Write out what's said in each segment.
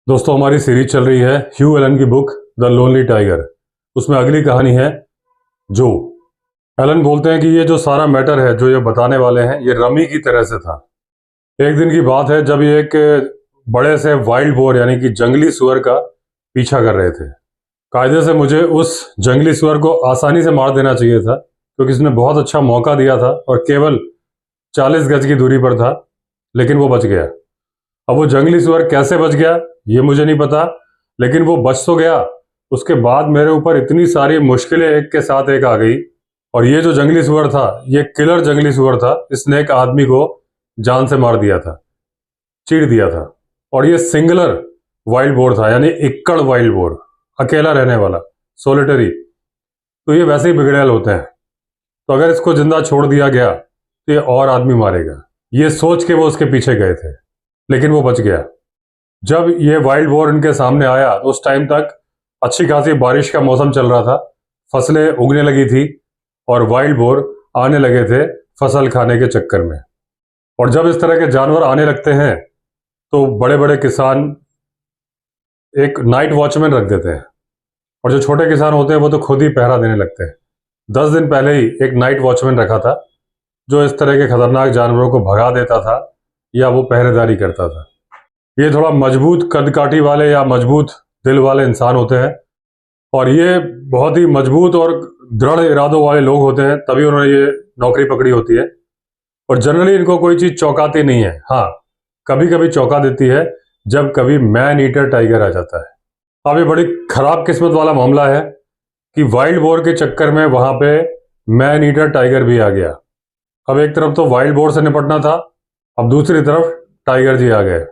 दोस्तों, हमारी सीरीज चल रही है ह्यू एलन की बुक द लोनली टाइगर। उसमें अगली कहानी है जो। एलन बोलते हैं कि ये जो सारा मैटर है जो ये बताने वाले हैं ये रमी की तरह से था। एक दिन की बात है जब ये एक बड़े से वाइल्ड बोर यानी कि जंगली सुअर का पीछा कर रहे थे। कायदे से मुझे उस जंगली सुअर को आसानी से मार देना चाहिए था क्योंकि इसने बहुत अच्छा मौका दिया था और केवल 40 गज की दूरी पर था, लेकिन वो बच गया। अब वो जंगली सुअर कैसे बच गया ये मुझे नहीं पता, लेकिन वो बच तो गया। उसके बाद मेरे ऊपर इतनी सारी मुश्किलें एक के साथ एक आ गई। और ये जो जंगली सुअर था ये किलर जंगली सुअर था। इसने एक आदमी को जान से मार दिया था, चीर दिया था। और ये सिंगुलर वाइल्ड बोर था, यानी इक्कड़ वाइल्ड बोर, अकेला रहने वाला, सोलिटरी। तो ये वैसे ही बिगड़ैल होते हैं, तो अगर इसको जिंदा छोड़ दिया गया तो ये और आदमी मारेगा। ये सोच के वो उसके पीछे गए थे, लेकिन वो बच गया। जब ये वाइल्ड बोर इनके सामने आया तो उस टाइम तक अच्छी खासी बारिश का मौसम चल रहा था, फसलें उगने लगी थी और वाइल्ड बोर आने लगे थे फसल खाने के चक्कर में। और जब इस तरह के जानवर आने लगते हैं तो बड़े बड़े किसान एक नाइट वॉचमैन रख देते हैं, और जो छोटे किसान होते हैं वो तो खुद ही पहरा देने लगते हैं। 10 दिन पहले ही एक नाइट वॉचमैन रखा था जो इस तरह के खतरनाक जानवरों को भगा देता था या वो पहरेदारी करता था। ये थोड़ा मजबूत कदकाठी वाले या मजबूत दिल वाले इंसान होते हैं, और ये बहुत ही मजबूत और दृढ़ इरादों वाले लोग होते हैं, तभी उन्होंने ये नौकरी पकड़ी होती है। और जनरली इनको कोई चीज़ चौंकाती नहीं है। हाँ, कभी कभी चौंका देती है जब कभी मैन ईटर टाइगर आ जाता है। अब ये बड़ी खराब किस्मत वाला मामला है कि वाइल्ड बोर के चक्कर में वहां पे मैन ईटर टाइगर भी आ गया। अब एक तरफ तो वाइल्ड बोर से निपटना था, अब दूसरी तरफ टाइगर जी आ गए।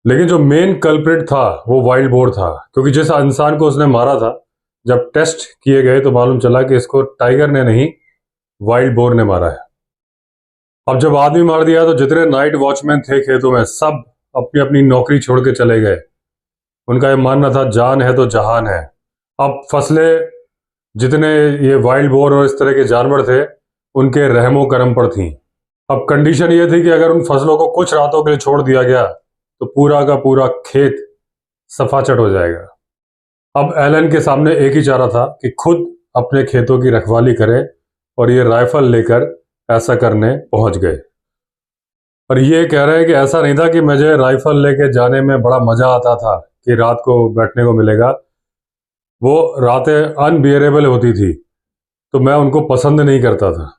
लेकिन जो मेन कल्प्रिट था वो वाइल्ड बोर था, क्योंकि जिस इंसान को उसने मारा था जब टेस्ट किए गए तो मालूम चला कि इसको टाइगर ने नहीं, वाइल्ड बोर ने मारा है। अब जब आदमी मार दिया तो जितने नाइट वॉचमैन थे खेतों में सब अपनी अपनी नौकरी छोड़ के चले गए। उनका ये मानना था जान है तो जहान है। अब फसलें जितने ये वाइल्ड बोर और इस तरह के जानवर थे उनके रहमो करम पर थी। अब कंडीशन ये थी कि अगर उन फसलों को कुछ रातों के लिए छोड़ दिया गया तो पूरा का पूरा खेत सफाचट हो जाएगा। अब एलन के सामने एक ही चारा था कि खुद अपने खेतों की रखवाली करे, और ये राइफल लेकर ऐसा करने पहुंच गए। और ये कह रहे हैं कि ऐसा नहीं था कि मुझे राइफल लेके जाने में बड़ा मजा आता था कि रात को बैठने को मिलेगा। वो रातें अनबियरेबल होती थी तो मैं उनको पसंद नहीं करता था।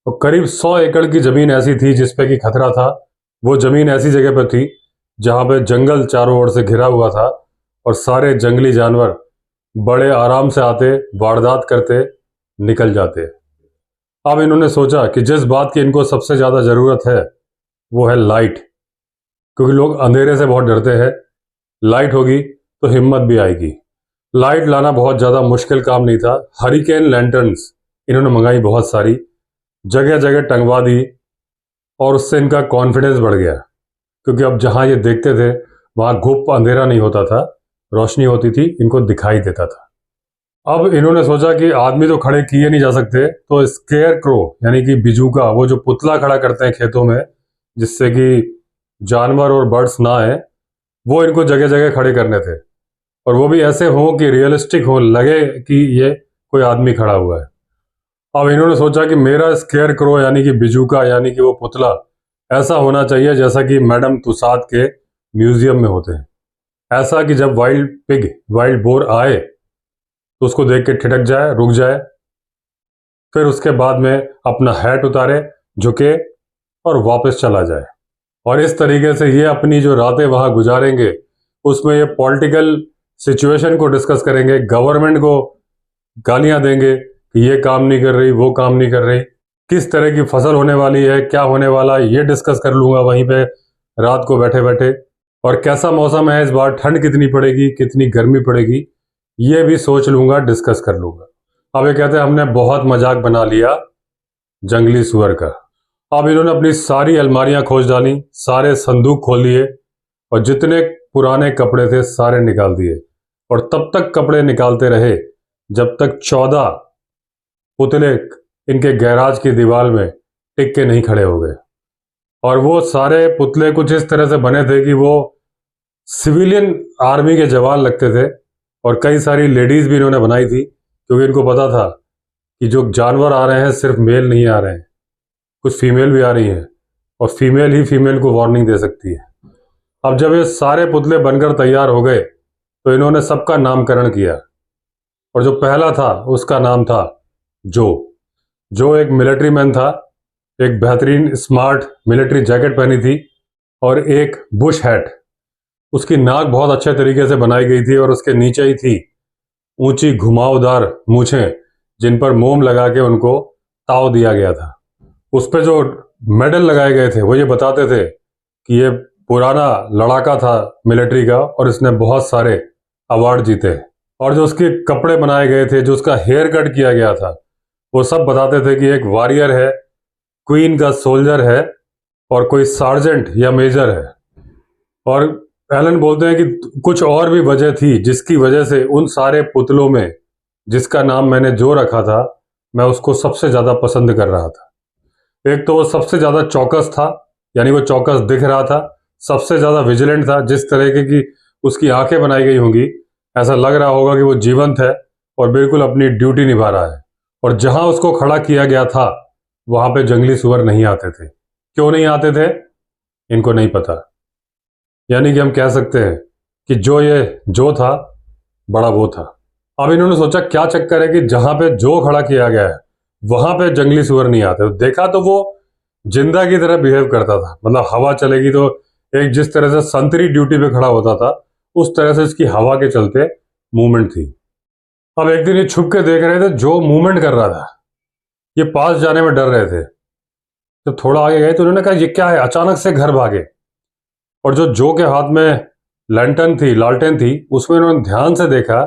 और करीब 100 एकड़ की जमीन ऐसी थी जिसपे कि खतरा था। वो जमीन ऐसी जगह पर थी जहाँ पे जंगल चारों ओर से घिरा हुआ था, और सारे जंगली जानवर बड़े आराम से आते, वारदात करते, निकल जाते। अब इन्होंने सोचा कि जिस बात की इनको सबसे ज़्यादा ज़रूरत है वो है लाइट, क्योंकि लोग अंधेरे से बहुत डरते हैं। लाइट होगी तो हिम्मत भी आएगी। लाइट लाना बहुत ज़्यादा मुश्किल काम नहीं था। हरिकेन लैंटर्न्स इन्होंने मंगाई बहुत सारी, जगह जगह टंगवा दी, और उससे इनका कॉन्फिडेंस बढ़ गया, क्योंकि अब जहाँ ये देखते थे वहाँ घुप अंधेरा नहीं होता था, रोशनी होती थी, इनको दिखाई देता था। अब इन्होंने सोचा कि आदमी तो खड़े किए नहीं जा सकते, तो स्केयर क्रो यानी कि बिजूका, वो जो पुतला खड़ा करते हैं खेतों में जिससे कि जानवर और बर्ड्स ना आए, वो इनको जगह जगह खड़े करने थे, और वो भी ऐसे हों कि रियलिस्टिक हो, लगे कि ये कोई आदमी खड़ा हुआ है। अब इन्होंने सोचा कि मेरा स्केयर क्रो यानी कि बिजूका यानी कि वो पुतला ऐसा होना चाहिए जैसा कि मैडम तुसाद के म्यूजियम में होते हैं। ऐसा कि जब वाइल्ड पिग, वाइल्ड बोर आए तो उसको देख के ठिठक जाए, रुक जाए, फिर उसके बाद में अपना हैट उतारे, झुके और वापस चला जाए। और इस तरीके से ये अपनी जो रातें वहां गुजारेंगे उसमें ये पॉलिटिकल सिचुएशन को डिस्कस करेंगे, गवर्नमेंट को गालियां देंगे कि ये काम नहीं कर रही, वो काम नहीं कर रही, किस तरह की फसल होने वाली है, क्या होने वाला है, ये डिस्कस कर लूंगा वहीं पे रात को बैठे बैठे। और कैसा मौसम है इस बार, ठंड कितनी पड़ेगी, कितनी गर्मी पड़ेगी, ये भी सोच लूंगा, डिस्कस कर लूंगा। अब ये कहते हैं हमने बहुत मजाक बना लिया जंगली सुअर का। अब इन्होंने अपनी सारी अलमारियां खोज डाली, सारे संदूक खोल दिए, और जितने पुराने कपड़े थे सारे निकाल दिए, और तब तक कपड़े निकालते रहे जब तक 14 पुतले इनके गैराज की दीवार में टिक के नहीं खड़े हो गए। और वो सारे पुतले कुछ इस तरह से बने थे कि वो सिविलियन आर्मी के जवान लगते थे और कई सारी लेडीज भी इन्होंने बनाई थी, क्योंकि इनको पता था कि जो जानवर आ रहे हैं सिर्फ मेल नहीं आ रहे हैं, कुछ फीमेल भी आ रही हैं और फीमेल ही फीमेल को वार्निंग दे सकती है। अब जब ये सारे पुतले बनकर तैयार हो गए तो इन्होंने सबका नामकरण किया और जो पहला था उसका नाम था जो। जो एक मिलिट्री मैन था, एक बेहतरीन स्मार्ट मिलिट्री जैकेट पहनी थी और एक बुश हैट। उसकी नाक बहुत अच्छे तरीके से बनाई गई थी और उसके नीचे ही थी ऊंची घुमावदार मूछें, जिन पर मोम लगा के उनको ताव दिया गया था। उस पर जो मेडल लगाए गए थे वो ये बताते थे कि ये पुराना लड़ाका था मिलिट्री का और इसने बहुत सारे अवार्ड जीते। और जो उसके कपड़े बनाए गए थे, जो उसका हेयर कट किया गया था, वो सब बताते थे कि एक वॉरियर है, क्वीन का सोल्जर है और कोई सार्जेंट या मेजर है। और एलन बोलते हैं कि कुछ और भी वजह थी जिसकी वजह से उन सारे पुतलों में जिसका नाम मैंने जो रखा था, मैं उसको सबसे ज़्यादा पसंद कर रहा था। एक तो वो सबसे ज़्यादा चौकस था, यानी वो चौकस दिख रहा था, सबसे ज़्यादा विजिलेंट था। जिस तरीके की उसकी आंखें बनाई गई होंगी, ऐसा लग रहा होगा कि वो जीवंत है और बिल्कुल अपनी ड्यूटी निभा रहा है। और जहां उसको खड़ा किया गया था वहां पे जंगली सुअर नहीं आते थे। क्यों नहीं आते थे इनको नहीं पता। यानी कि हम कह सकते हैं कि जो था बड़ा वो था। अब इन्होंने सोचा क्या चक्कर है कि जहां पे जो खड़ा किया गया है वहां पे जंगली सुअर नहीं आते। देखा तो वो जिंदा की तरह बिहेव करता था, मतलब हवा चलेगी तो एक जिस तरह से संतरी ड्यूटी पे खड़ा होता था उस तरह से इसकी हवा के चलते मूवमेंट थी। अब एक दिन ये छुप के देख रहे थे, जो मूवमेंट कर रहा था, ये पास जाने में डर रहे थे। जब थोड़ा आगे गए तो उन्होंने कहा ये क्या है, अचानक से घर भागे। और जो के हाथ में लालटेन थी, उसमें उन्होंने ध्यान से देखा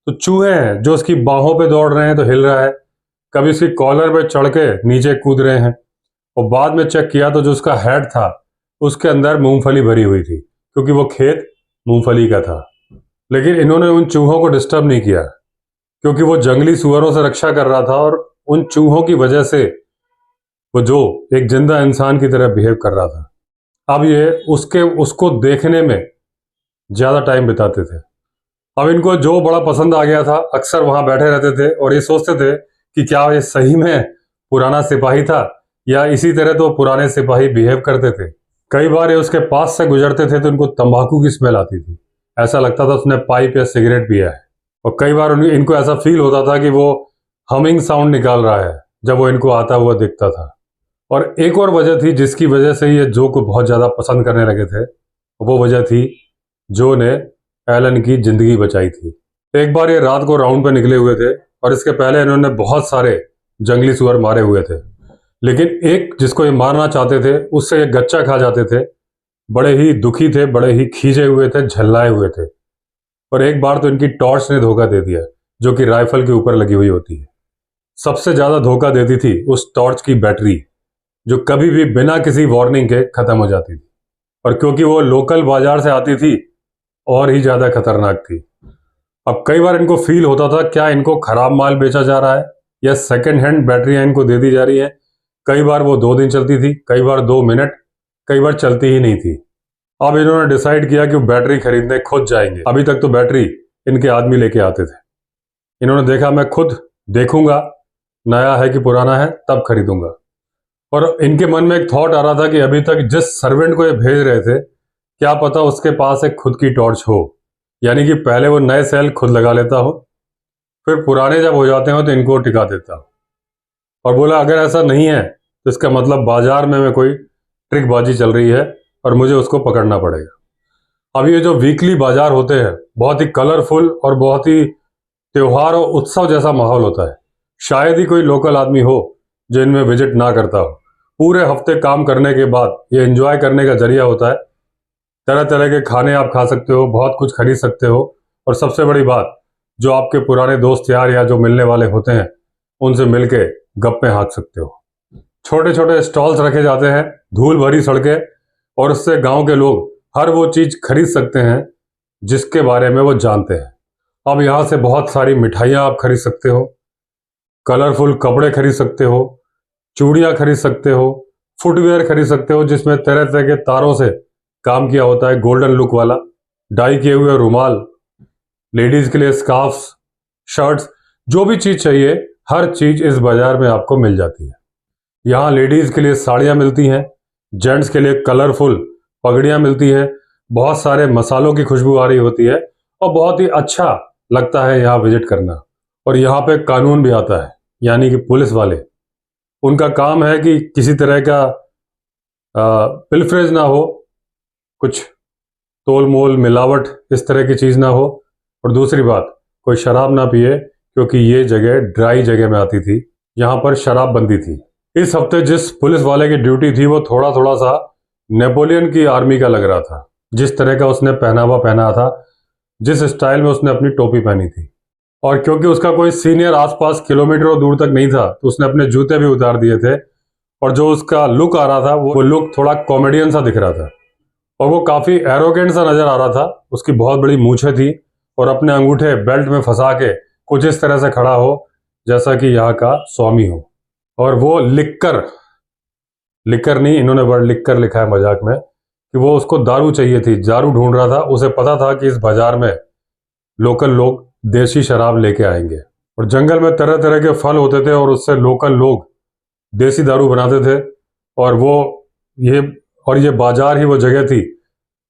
तो चूहे हैं जो उसकी बाहों पे दौड़ रहे हैं, तो हिल रहा है, कभी इसकी कॉलर पे चढ़ के नीचे कूद रहे हैं। और बाद में चेक किया तो जो उसका हेड था उसके अंदर मूंगफली भरी हुई थी, क्योंकि वो खेत मूंगफली का था। लेकिन इन्होंने उन चूहों को डिस्टर्ब नहीं किया, क्योंकि वो जंगली सुअरों से रक्षा कर रहा था और उन चूहों की वजह से वो जो एक जिंदा इंसान की तरह बिहेव कर रहा था। अब ये उसको देखने में ज्यादा टाइम बिताते थे। अब इनको जो बड़ा पसंद आ गया था, अक्सर वहां बैठे रहते थे और ये सोचते थे कि क्या ये सही में पुराना सिपाही था या इसी तरह तो पुराने सिपाही बिहेव करते थे। कई बार ये उसके पास से गुजरते थे तो इनको तंबाकू की स्मेल आती थी, ऐसा लगता था उसने पाइप या सिगरेट पिया है। और कई बार इनको ऐसा फील होता था कि वो हमिंग साउंड निकाल रहा है जब वो इनको आता हुआ दिखता था। और एक और वजह थी जिसकी वजह से ये जो को बहुत ज़्यादा पसंद करने लगे थे, वो वजह थी जो ने एलन की ज़िंदगी बचाई थी। एक बार ये रात को राउंड पे निकले हुए थे और इसके पहले इन्होंने बहुत सारे जंगली सुअर मारे हुए थे, लेकिन एक जिसको ये मारना चाहते थे उससे ये गच्चा खा जाते थे। बड़े ही दुखी थे, बड़े ही खींचे हुए थे, झल्लाए हुए थे। और एक बार तो इनकी टॉर्च ने धोखा दे दिया, जो कि राइफल के ऊपर लगी हुई होती है। सबसे ज़्यादा धोखा देती थी उस टॉर्च की बैटरी, जो कभी भी बिना किसी वार्निंग के खत्म हो जाती थी। और क्योंकि वो लोकल बाजार से आती थी, और ही ज्यादा खतरनाक थी। अब कई बार इनको फील होता था क्या इनको खराब माल बेचा जा रहा है या सेकंड हैंड बैटरियां इनको दे दी जा रही है। कई बार वो 2 दिन चलती थी, कई बार 2 मिनट, कई बार चलती ही नहीं थी। अब इन्होंने डिसाइड किया कि वो बैटरी खरीदने खुद जाएंगे। अभी तक तो बैटरी इनके आदमी लेके आते थे। इन्होंने देखा मैं खुद देखूंगा, नया है कि पुराना है, तब खरीदूंगा। और इनके मन में एक थॉट आ रहा था कि अभी तक जिस सर्वेंट को ये भेज रहे थे, क्या पता उसके पास एक खुद की टॉर्च हो, यानी कि पहले वो नए सेल खुद लगा लेता हो, फिर पुराने जब हो जाते हो तो इनको टिका देता हो। और बोला अगर ऐसा नहीं है तो इसका मतलब बाजार में कोई ट्रिकबाजी चल रही है और मुझे उसको पकड़ना पड़ेगा। अब ये जो वीकली बाजार होते हैं, बहुत ही कलरफुल और बहुत ही त्योहार और उत्सव जैसा माहौल होता है। शायद ही कोई लोकल आदमी हो जो इनमें विजिट ना करता हो। पूरे हफ्ते काम करने के बाद ये एंजॉय करने का जरिया होता है। तरह तरह के खाने आप खा सकते हो, बहुत कुछ खरीद सकते हो, और सबसे बड़ी बात, जो आपके पुराने दोस्त यार या जो मिलने वाले होते हैं उनसे मिलके गप्पे हाँक सकते हो। छोटे छोटे स्टॉल्स रखे जाते हैं, धूल भरी सड़कें, और उससे गांव के लोग हर वो चीज खरीद सकते हैं जिसके बारे में वो जानते हैं। अब यहाँ से बहुत सारी मिठाइयाँ आप खरीद सकते हो, कलरफुल कपड़े खरीद सकते हो, चूड़ियाँ खरीद सकते हो, फुटवेयर खरीद सकते हो जिसमें तरह तरह के तारों से काम किया होता है, गोल्डन लुक वाला। डाई किए हुए रुमाल, लेडीज के लिए स्कार्फ्स, शर्ट्स, जो भी चीज चाहिए हर चीज इस बाजार में आपको मिल जाती है। यहाँ लेडीज के लिए साड़ियाँ मिलती हैं, जेंट्स के लिए कलरफुल पगड़ियाँ मिलती है, बहुत सारे मसालों की खुशबू आ रही होती है और बहुत ही अच्छा लगता है यहाँ विजिट करना। और यहाँ पे कानून भी आता है, यानी कि पुलिस वाले, उनका काम है कि किसी तरह का पिलफरेज ना हो, कुछ तोल मोल मिलावट इस तरह की चीज़ ना हो। और दूसरी बात, कोई शराब ना पिए, क्योंकि ये जगह ड्राई जगह में आती थी, यहाँ पर शराब बंदी थी। इस हफ्ते जिस पुलिस वाले की ड्यूटी थी वो थोड़ा थोड़ा सा नेपोलियन की आर्मी का लग रहा था। जिस तरह का उसने पहनावा पहना था, जिस स्टाइल में उसने अपनी टोपी पहनी थी, और क्योंकि उसका कोई सीनियर आसपास किलोमीटरों दूर तक नहीं था तो उसने अपने जूते भी उतार दिए थे। और जो उसका लुक आ रहा था वो लुक थोड़ा कॉमेडियन सा दिख रहा था और वो काफ़ी एरोगेंट सा नज़र आ रहा था। उसकी बहुत बड़ी मूछें थी और अपने अंगूठे बेल्ट में फंसा के कुछ इस तरह से खड़ा हो जैसा कि यहाँ का स्वामी हो। और वो लिक्कर नहीं, इन्होंने वर्ड लिक्कर लिखा है मजाक में, कि वो उसको दारू चाहिए थी, दारू ढूंढ रहा था। उसे पता था कि इस बाजार में लोकल लोग देसी शराब लेके आएंगे और जंगल में तरह तरह के फल होते थे और उससे लोकल लोग देसी दारू बनाते थे। और ये बाजार ही वो जगह थी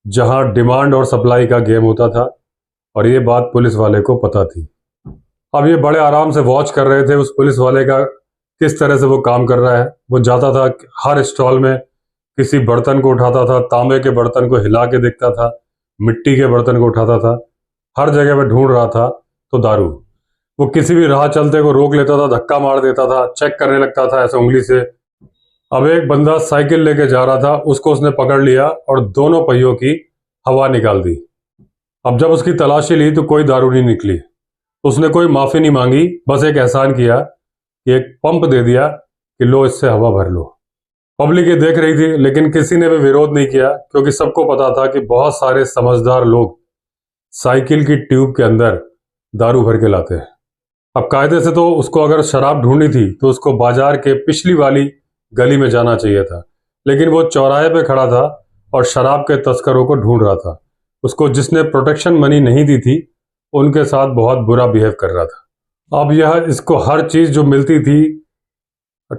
जहां डिमांड और सप्लाई का गेम होता था और ये बात पुलिस वाले को पता थी। अब ये बड़े आराम से वॉच कर रहे थे उस पुलिस वाले का, किस तरह से वो काम कर रहा है। वो जाता था हर स्टॉल में, किसी बर्तन को उठाता था, तांबे के बर्तन को हिला के देखता था, मिट्टी के बर्तन को उठाता था, हर जगह पे ढूंढ रहा था तो दारू। वो किसी भी राह चलते को रोक लेता था, धक्का मार देता था, चेक करने लगता था ऐसे उंगली से। अब एक बंदा साइकिल लेके जा रहा था, उसको उसने पकड़ लिया और दोनों पहियों की हवा निकाल दी। अब जब उसकी तलाशी ली तो कोई दारू नहीं निकली। उसने कोई माफी नहीं मांगी, बस एक एहसान किया कि एक पंप दे दिया कि लो इससे हवा भर लो। पब्लिक ये देख रही थी लेकिन किसी ने भी विरोध नहीं किया, क्योंकि सबको पता था कि बहुत सारे समझदार लोग साइकिल की ट्यूब के अंदर दारू भर के लाते हैं। अब कायदे से तो उसको अगर शराब ढूंढनी थी तो उसको बाजार के पिछली वाली गली में जाना चाहिए था, लेकिन वो चौराहे पे खड़ा था और शराब के तस्करों को ढूंढ रहा था। उसको जिसने प्रोटेक्शन मनी नहीं दी थी उनके साथ बहुत बुरा बिहेव कर रहा था। अब यह इसको हर चीज जो मिलती थी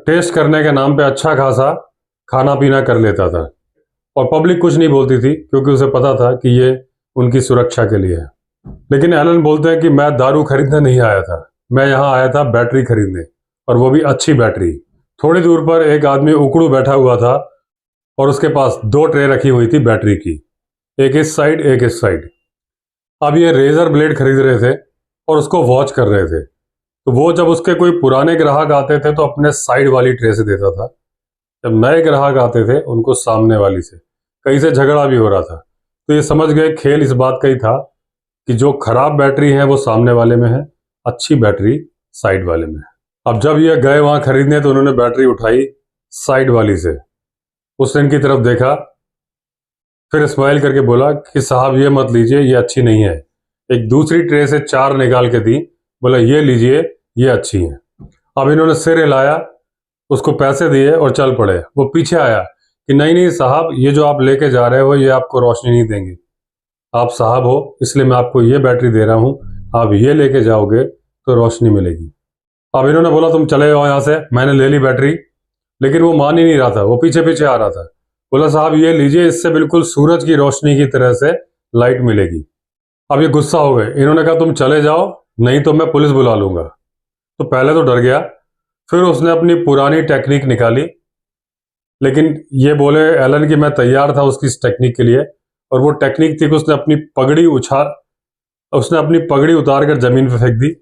टेस्ट करने के नाम पे अच्छा खासा खाना पीना कर लेता था और पब्लिक कुछ नहीं बोलती थी, क्योंकि उसे पता था कि ये उनकी सुरक्षा के लिए है। लेकिन एलन बोलते हैं कि मैं दारू खरीदने नहीं आया था, मैं यहाँ आया था बैटरी खरीदने, और वो भी अच्छी बैटरी। थोड़ी दूर पर एक आदमी उकड़ू बैठा हुआ था और उसके पास 2 ट्रे रखी हुई थी बैटरी की, एक इस साइड एक इस साइड। अब ये रेजर ब्लेड खरीद रहे थे और उसको वॉच कर रहे थे। तो वो जब उसके कोई पुराने ग्राहक आते थे तो अपने साइड वाली ट्रे से देता था, जब नए ग्राहक आते थे उनको सामने वाली से। कहीं से झगड़ा भी हो रहा था। तो ये समझ गए खेल इस बात का ही था कि जो खराब बैटरी है वो सामने वाले में है, अच्छी बैटरी साइड वाले में है। अब जब ये गए वहां खरीदने तो उन्होंने बैटरी उठाई साइड वाली से, उसने इनकी तरफ देखा, फिर स्माइल करके बोला कि साहब ये मत लीजिए, ये अच्छी नहीं है। एक दूसरी ट्रे से 4 निकाल के दी, बोला ये लीजिए, ये अच्छी है। अब इन्होंने सिर हिलाया, उसको पैसे दिए और चल पड़े। वो पीछे आया कि नहीं नहीं साहब, ये जो आप लेके जा रहे हो ये आपको रोशनी नहीं देंगे, आप साहब हो इसलिए मैं आपको ये बैटरी दे रहा हूँ, आप ये लेके जाओगे तो रोशनी मिलेगी। अब इन्होंने बोला तुम चले जाओ यहाँ से, मैंने ले ली बैटरी। लेकिन वो मान ही नहीं रहा था, वो पीछे पीछे आ रहा था। बोला साहब ये लीजिए, इससे बिल्कुल सूरज की रोशनी की तरह से लाइट मिलेगी। अब ये गुस्सा हो गए, इन्होंने कहा तुम चले जाओ नहीं तो मैं पुलिस बुला लूंगा। तो पहले तो डर गया, फिर उसने अपनी पुरानी टेक्निक निकाली, लेकिन ये बोले एलन कि मैं तैयार था उसकी इस टेक्निक के लिए। और वो टेक्निक थी कि उसने अपनी पगड़ी उतार कर जमीन पर फेंक दी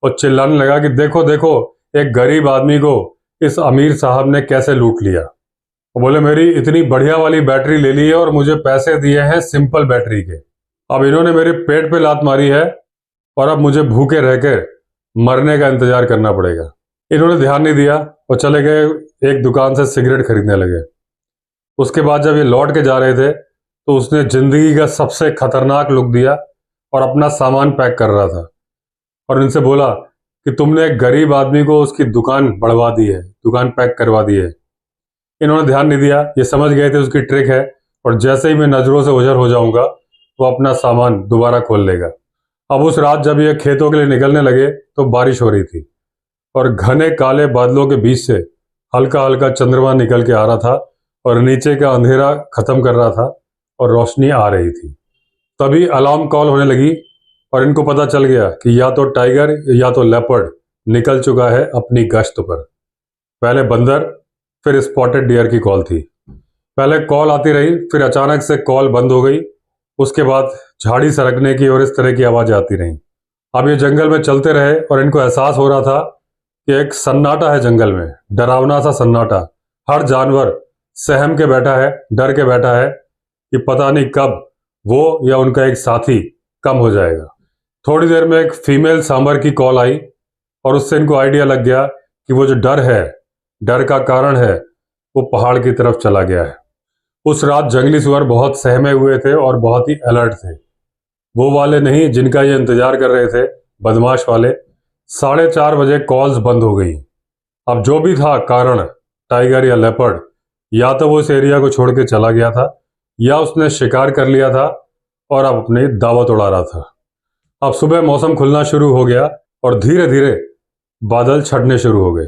और चिल्लाने लगा कि देखो देखो, एक गरीब आदमी को इस अमीर साहब ने कैसे लूट लिया। वो बोले मेरी इतनी बढ़िया वाली बैटरी ले ली है और मुझे पैसे दिए हैं सिंपल बैटरी के। अब इन्होंने मेरे पेट पे लात मारी है और अब मुझे भूखे रहकर मरने का इंतजार करना पड़ेगा। इन्होंने ध्यान नहीं दिया और चले गए एक दुकान से सिगरेट खरीदने लगे। उसके बाद जब ये लौट के जा रहे थे तो उसने जिंदगी का सबसे खतरनाक लुक दिया और अपना सामान पैक कर रहा था और इनसे बोला कि तुमने एक गरीब आदमी को उसकी दुकान बढ़वा दी है, दुकान पैक करवा दी है। इन्होंने ध्यान नहीं दिया, ये समझ गए थे उसकी ट्रिक है और जैसे ही मैं नजरों से ओझल हो जाऊंगा वो अपना सामान दोबारा खोल लेगा। अब उस रात जब ये खेतों के लिए निकलने लगे तो बारिश हो रही थी और घने काले बादलों के बीच से हल्का हल्का चंद्रमा निकल के आ रहा था और नीचे का अंधेरा खत्म कर रहा था और रोशनी आ रही थी। तभी अलार्म कॉल होने लगी और इनको पता चल गया कि या तो टाइगर या तो लेपर्ड निकल चुका है अपनी गश्त पर। पहले बंदर, फिर स्पॉटेड डियर की कॉल थी। पहले कॉल आती रही, फिर अचानक से कॉल बंद हो गई। उसके बाद झाड़ी सरकने की और इस तरह की आवाज़ें आती रहीं। अब ये जंगल में चलते रहे और इनको एहसास हो रहा था कि एक सन्नाटा है जंगल में, डरावना सा सन्नाटा। हर जानवर सहम के बैठा है, डर के बैठा है कि पता नहीं कब वो या उनका एक साथी कम हो जाएगा। थोड़ी देर में एक फीमेल सांबर की कॉल आई और उससे इनको आइडिया लग गया कि वो जो डर है, डर का कारण है, वो पहाड़ की तरफ चला गया है। उस रात जंगली सुअर बहुत सहमे हुए थे और बहुत ही अलर्ट थे। वो वाले नहीं जिनका ये इंतजार कर रहे थे, बदमाश वाले। 4:30 बजे कॉल्स बंद हो गई। अब जो भी था कारण, टाइगर या लेपर्ड, या तो वो इस एरिया को छोड़ के चला गया था या उसने शिकार कर लिया था और अब अपनी दावत उड़ा रहा था। अब सुबह मौसम खुलना शुरू हो गया और धीरे धीरे बादल छटने शुरू हो गए।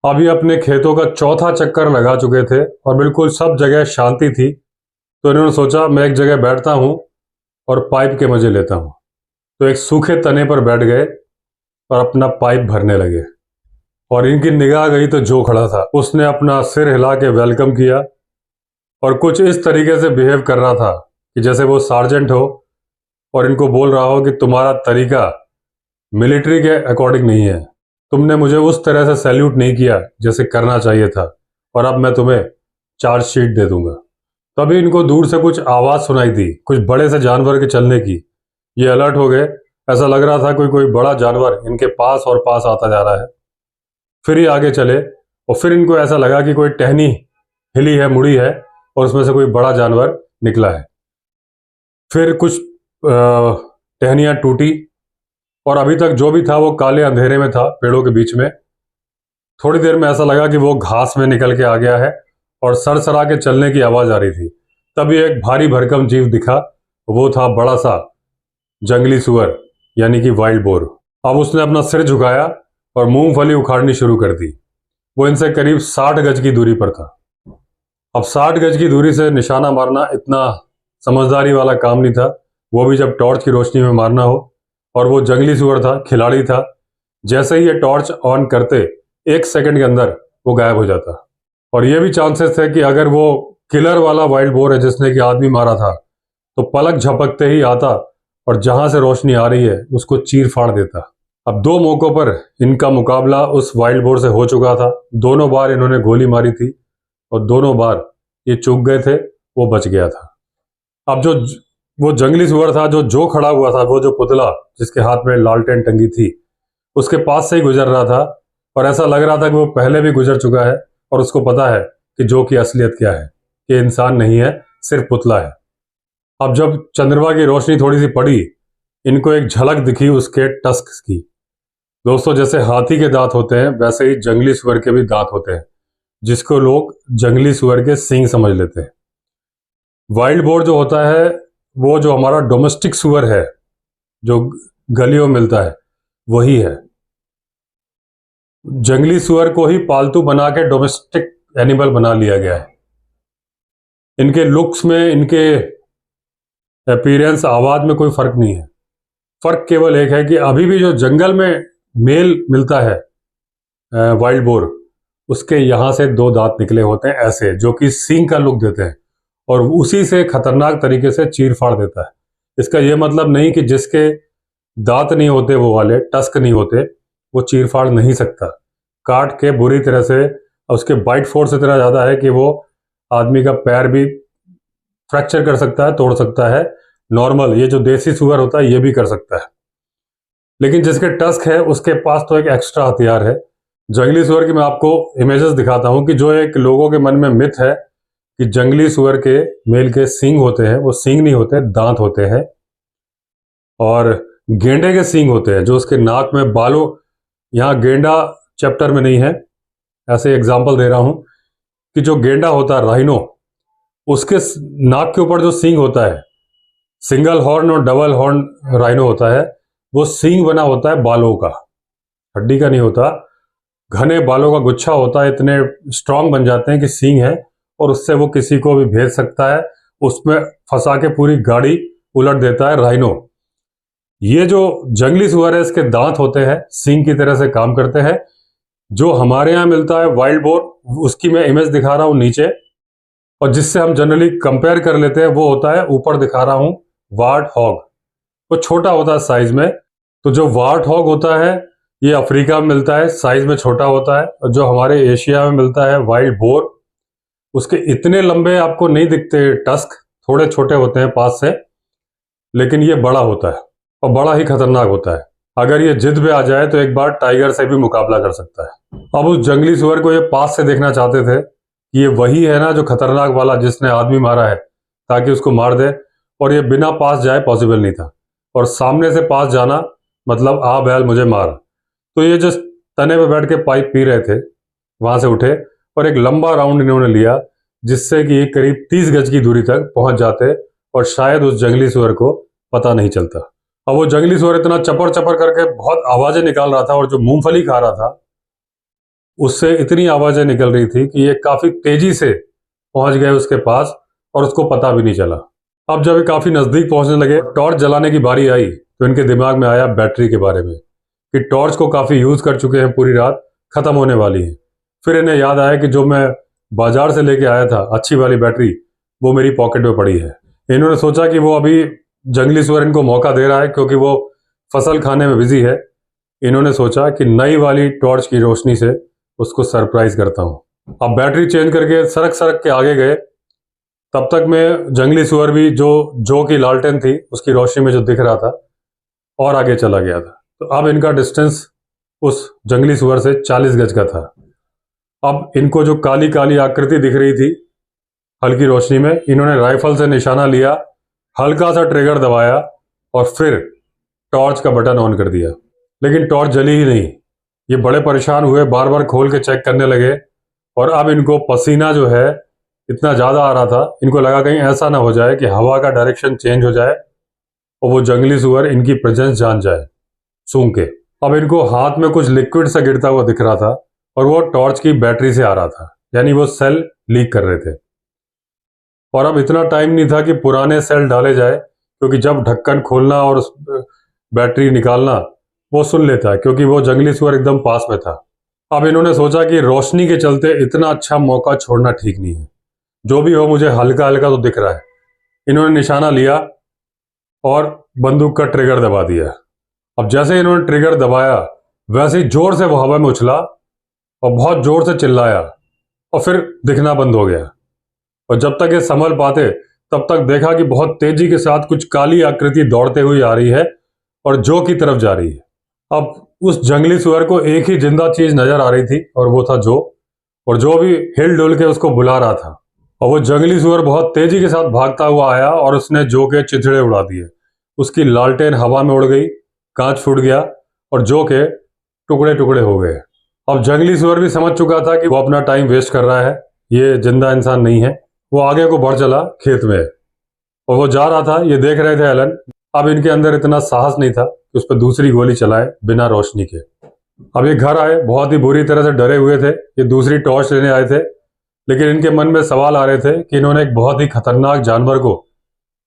अब ये अपने खेतों का चौथा चक्कर लगा चुके थे और बिल्कुल सब जगह शांति थी। तो इन्होंने सोचा मैं एक जगह बैठता हूँ और पाइप के मजे लेता हूँ। तो एक सूखे तने पर बैठ गए और अपना पाइप भरने लगे। और इनकी निगाह गई तो जो खड़ा था उसने अपना सिर हिला के वेलकम किया और कुछ इस तरीके से बिहेव कर रहा था कि जैसे वो सार्जेंट हो और इनको बोल रहा हो कि तुम्हारा तरीका मिलिट्री के अकॉर्डिंग नहीं है, तुमने मुझे उस तरह से सैल्यूट नहीं किया जैसे करना चाहिए था और अब मैं तुम्हें चार्जशीट दे दूंगा। तभी इनको दूर से कुछ आवाज़ सुनाई दी, कुछ बड़े से जानवर के चलने की। ये अलर्ट हो गए। ऐसा लग रहा था कोई बड़ा जानवर इनके पास और पास आता जा रहा है। फिर ही आगे चले और फिर इनको ऐसा लगा कि कोई टहनी हिली है, मुड़ी है और उसमें से कोई बड़ा जानवर निकला है। फिर कुछ टहनियाँ टूटी और अभी तक जो भी था वो काले अंधेरे में था, पेड़ों के बीच में। थोड़ी देर में ऐसा लगा कि वो घास में निकल के आ गया है और सरसरा के चलने की आवाज़ आ रही थी। तभी एक भारी भरकम जीव दिखा। वो था बड़ा सा जंगली सुअर, यानी कि वाइल्ड बोर। अब उसने अपना सिर झुकाया और मूंगफली उखाड़नी शुरू कर दी। वो इनसे करीब 60 गज की दूरी पर था। अब 60 गज की दूरी से निशाना मारना इतना समझदारी वाला काम नहीं था, वो भी जब टॉर्च की रोशनी में मारना हो। और वो जंगली सुअर था, खिलाड़ी था। जैसे ही ये टॉर्च ऑन करते 1 सेकंड के अंदर वो गायब हो जाता। और ये भी चांसेस थे कि अगर वो किलर वाला वाइल्ड बोर है जिसने कि आदमी मारा था, तो पलक झपकते ही आता और जहां से रोशनी आ रही है उसको चीर फाड़ देता। अब 2 मौकों पर इनका मुकाबला उस वाइल्ड बोर से हो चुका था। दोनों बार इन्होंने गोली मारी थी और दोनों बार ये चूक गए थे, वो बच गया था। अब वो जंगली सुअर था जो खड़ा हुआ था, वो जो पुतला जिसके हाथ में लालटेन टंगी थी, उसके पास से ही गुजर रहा था और ऐसा लग रहा था कि वो पहले भी गुजर चुका है और उसको पता है कि जो की असलियत क्या है, कि इंसान नहीं है, सिर्फ पुतला है। अब जब चंद्रमा की रोशनी थोड़ी सी पड़ी, इनको एक झलक दिखी उसके टस्क की। दोस्तों, जैसे हाथी के दांत होते हैं वैसे ही जंगली सुअर के भी दांत होते हैं, जिसको लोग जंगली सुअर के सींग समझ लेते हैं। वाइल्ड बोर जो होता है वो जो हमारा डोमेस्टिक सुअर है, जो गलियों में मिलता है, वही है। जंगली सुअर को ही पालतू बना के डोमेस्टिक एनिमल बना लिया गया है। इनके लुक्स में, इनके अपीयरेंस, आवाज में कोई फर्क नहीं है। फर्क केवल एक है कि अभी भी जो जंगल में मेल मिलता है वाइल्ड बोर, उसके यहां से 2 दांत निकले होते हैं ऐसे, जो कि सींग का लुक देते हैं और उसी से खतरनाक तरीके से चीर फाड़ देता है। इसका यह मतलब नहीं कि जिसके दांत नहीं होते, वो वाले टस्क नहीं होते, वो चीर फाड़ नहीं सकता। काट के बुरी तरह से, उसके बाइट फोर्स इतना ज़्यादा है कि वो आदमी का पैर भी फ्रैक्चर कर सकता है, तोड़ सकता है। नॉर्मल ये जो देसी सुअर होता है ये भी कर सकता है। लेकिन जिसके टस्क है उसके पास तो एक एक्स्ट्रा हथियार है। जंगली सुअर की मैं आपको इमेजेस दिखाता हूँ कि जो एक लोगों के मन में मिथ है कि जंगली सुअर के मेल के सींग होते हैं, वो सींग नहीं होते, दांत होते हैं। और गेंडे के सींग होते हैं जो उसके नाक में बालों, यहाँ गेंडा चैप्टर में नहीं है, ऐसे एग्जाम्पल दे रहा हूं कि जो गेंडा होता है, राइनो, उसके नाक के ऊपर जो सींग होता है सिंगल हॉर्न और डबल हॉर्न राइनो होता है, वो सींग बना होता है बालों का, हड्डी का नहीं होता। घने बालों का गुच्छा होता है, इतने स्ट्रांग बन जाते हैं कि सींग है और उससे वो किसी को भी भेज सकता है, उसमें फंसा के पूरी गाड़ी उलट देता है राइनो। ये जो जंगली सुअर है, इसके दांत होते हैं, सींग की तरह से काम करते हैं। जो हमारे यहाँ मिलता है वाइल्ड बोर, उसकी मैं इमेज दिखा रहा हूँ नीचे, और जिससे हम जनरली कंपेयर कर लेते हैं वो होता है, ऊपर दिखा रहा हूँ, वार्ड हॉग। वो छोटा होता है साइज में। तो जो वार्ड हॉग होता है ये अफ्रीका में मिलता है, साइज में छोटा होता है। और जो हमारे एशिया में मिलता है वाइल्ड बोर, उसके इतने लंबे आपको नहीं दिखते टस्क, थोड़े छोटे होते हैं पास से, लेकिन ये बड़ा होता है और बड़ा ही खतरनाक होता है। अगर ये जिद पे आ जाए तो एक बार टाइगर से भी मुकाबला कर सकता है। अब उस जंगली सुअर को ये पास से देखना चाहते थे कि ये वही है ना जो खतरनाक वाला जिसने आदमी मारा है, ताकि उसको मार दे। और ये बिना पास जाए पॉसिबल नहीं था, और सामने से पास जाना मतलब आ बैल मुझे मार। तो ये जो तने पे बैठ के पाइप पी रहे थे, वहां से उठे और एक लंबा राउंड इन्होंने लिया, जिससे कि करीब 30 गज की दूरी तक पहुंच जाते और शायद उस जंगली सुअर को पता नहीं चलता। अब वो जंगली सुअर इतना चपर चपर करके बहुत आवाजें निकाल रहा था, और जो मूंगफली खा रहा था उससे इतनी आवाजें निकल रही थी कि ये काफी तेजी से पहुंच गए उसके पास, और उसको पता भी नहीं चला। अब जब ये काफी नजदीक पहुंचने लगे, टॉर्च जलाने की बारी आई, तो इनके दिमाग में आया बैटरी के बारे में, कि टॉर्च को काफी यूज कर चुके हैं, पूरी रात खत्म होने वाली है। फिर इन्हें याद आया कि जो मैं बाजार से लेके आया था अच्छी वाली बैटरी, वो मेरी पॉकेट में पड़ी है। इन्होंने सोचा कि वो अभी जंगली सुअर इनको मौका दे रहा है क्योंकि वो फसल खाने में बिजी है। इन्होंने सोचा कि नई वाली टॉर्च की रोशनी से उसको सरप्राइज करता हूँ। अब बैटरी चेंज करके सरक सरक के आगे गए। तब तक में जंगली सुअर भी जो की लालटेन थी उसकी रोशनी में जो दिख रहा था, और आगे चला गया था। तो अब इनका डिस्टेंस उस जंगली सुअर से 40 गज का था। अब इनको जो काली काली आकृति दिख रही थी हल्की रोशनी में, इन्होंने राइफल से निशाना लिया, हल्का सा ट्रिगर दबाया और फिर टॉर्च का बटन ऑन कर दिया। लेकिन टॉर्च जली ही नहीं। ये बड़े परेशान हुए, बार बार खोल के चेक करने लगे, और अब इनको पसीना जो है इतना ज़्यादा आ रहा था, इनको लगा कहीं ऐसा ना हो जाए कि हवा का डायरेक्शन चेंज हो जाए और वो जंगली सुअर इनकी प्रेजेंस जान जाए सूंघ के। अब इनको हाथ में कुछ लिक्विड सा गिरता हुआ दिख रहा था, और वो टॉर्च की बैटरी से आ रहा था, यानी वो सेल लीक कर रहे थे। और अब इतना टाइम नहीं था कि पुराने सेल डाले जाए, क्योंकि जब ढक्कन खोलना और बैटरी निकालना वो सुन लेता है, क्योंकि वो जंगली सुअर एकदम पास में था। अब इन्होंने सोचा कि रोशनी के चलते इतना अच्छा मौका छोड़ना ठीक नहीं है, जो भी हो मुझे हल्का हल्का तो दिख रहा है। इन्होंने निशाना लिया और बंदूक का ट्रिगर दबा दिया। अब जैसे इन्होंने ट्रिगर दबाया, वैसे ही जोर से वो हवा में उछला और बहुत जोर से चिल्लाया, और फिर दिखना बंद हो गया। और जब तक ये संभल पाते तब तक देखा कि बहुत तेजी के साथ कुछ काली आकृति दौड़ते हुई आ रही है और जो की तरफ जा रही है। अब उस जंगली सुअर को एक ही जिंदा चीज नजर आ रही थी, और वो था जो, और जो भी हिल डुल के उसको बुला रहा था। और वो जंगली सुअर बहुत तेजी के साथ भागता हुआ आया और उसने जो के चिथड़े उड़ा दिए। उसकी लालटेन हवा में उड़ गई, कांच फूट गया और जो के टुकड़े टुकड़े हो गए। अब जंगली सुअर भी समझ चुका था कि वो अपना टाइम वेस्ट कर रहा है, ये जिंदा इंसान नहीं है। वो आगे को बढ़ चला खेत में, और वो जा रहा था, ये देख रहे थे एलन। अब इनके अंदर इतना साहस नहीं था कि उस पर दूसरी गोली चलाए बिना रोशनी के। अब ये घर आए, बहुत ही बुरी तरह से डरे हुए थे। ये दूसरी टॉर्च लेने आए थे, लेकिन इनके मन में सवाल आ रहे थे कि इन्होंने एक बहुत ही खतरनाक जानवर को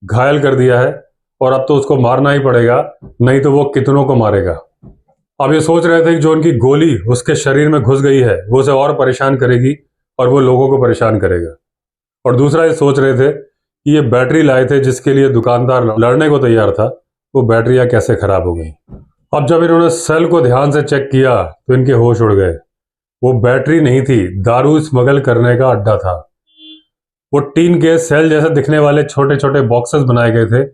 घायल कर दिया है, और अब तो उसको मारना ही पड़ेगा, नहीं तो वो कितनों को मारेगा। अब ये सोच रहे थे कि जो उनकी गोली उसके शरीर में घुस गई है वो उसे और परेशान करेगी और वो लोगों को परेशान करेगा। और दूसरा ये सोच रहे थे कि ये बैटरी लाए थे जिसके लिए दुकानदार लड़ने को तैयार था, वो बैटरियां कैसे खराब हो गई। अब जब इन्होंने सेल को ध्यान से चेक किया तो इनके होश उड़ गए। वो बैटरी नहीं थी, दारू स्मगल करने का अड्डा था। वो टीन के सेल जैसे दिखने वाले छोटे छोटे बॉक्सेस बनाए गए थे,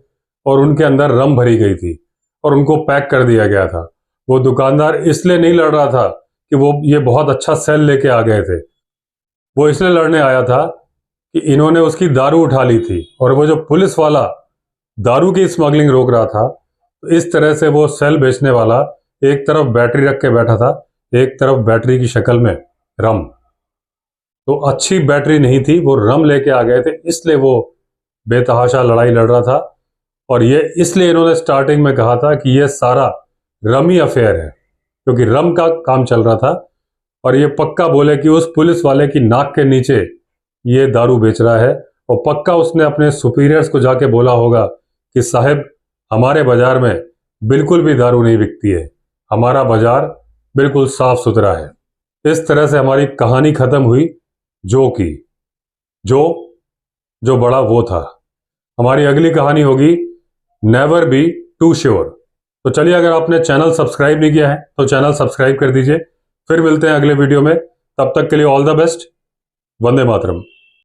और उनके अंदर रम भरी गई थी और उनको पैक कर दिया गया था। वो दुकानदार इसलिए नहीं लड़ रहा था कि वो ये बहुत अच्छा सेल लेके आ गए थे, वो इसलिए लड़ने आया था कि इन्होंने उसकी दारू उठा ली थी, और वो जो पुलिस वाला दारू की स्मगलिंग रोक रहा था, तो इस तरह से वो सेल बेचने वाला एक तरफ बैटरी रख के बैठा था, एक तरफ बैटरी की शक्ल में रम। तो अच्छी बैटरी नहीं थी, वो रम लेके आ गए थे, इसलिए वो बेतहाशा लड़ाई लड़ रहा था। और ये इसलिए इन्होंने स्टार्टिंग में कहा था कि ये सारा रमी अफेयर है, क्योंकि रम का काम चल रहा था। और ये पक्का बोले कि उस पुलिस वाले की नाक के नीचे ये दारू बेच रहा है, और पक्का उसने अपने सुपीरियर्स को जाके बोला होगा कि साहब हमारे बाजार में बिल्कुल भी दारू नहीं बिकती है, हमारा बाजार बिल्कुल साफ सुथरा है। इस तरह से हमारी कहानी खत्म हुई जो की। जो बड़ा वो था। हमारी अगली कहानी होगी नेवर बी टू श्योर। तो चलिए, अगर आपने चैनल सब्सक्राइब नहीं किया है तो चैनल सब्सक्राइब कर दीजिए। फिर मिलते हैं अगले वीडियो में, तब तक के लिए all the best. Vande Mataram.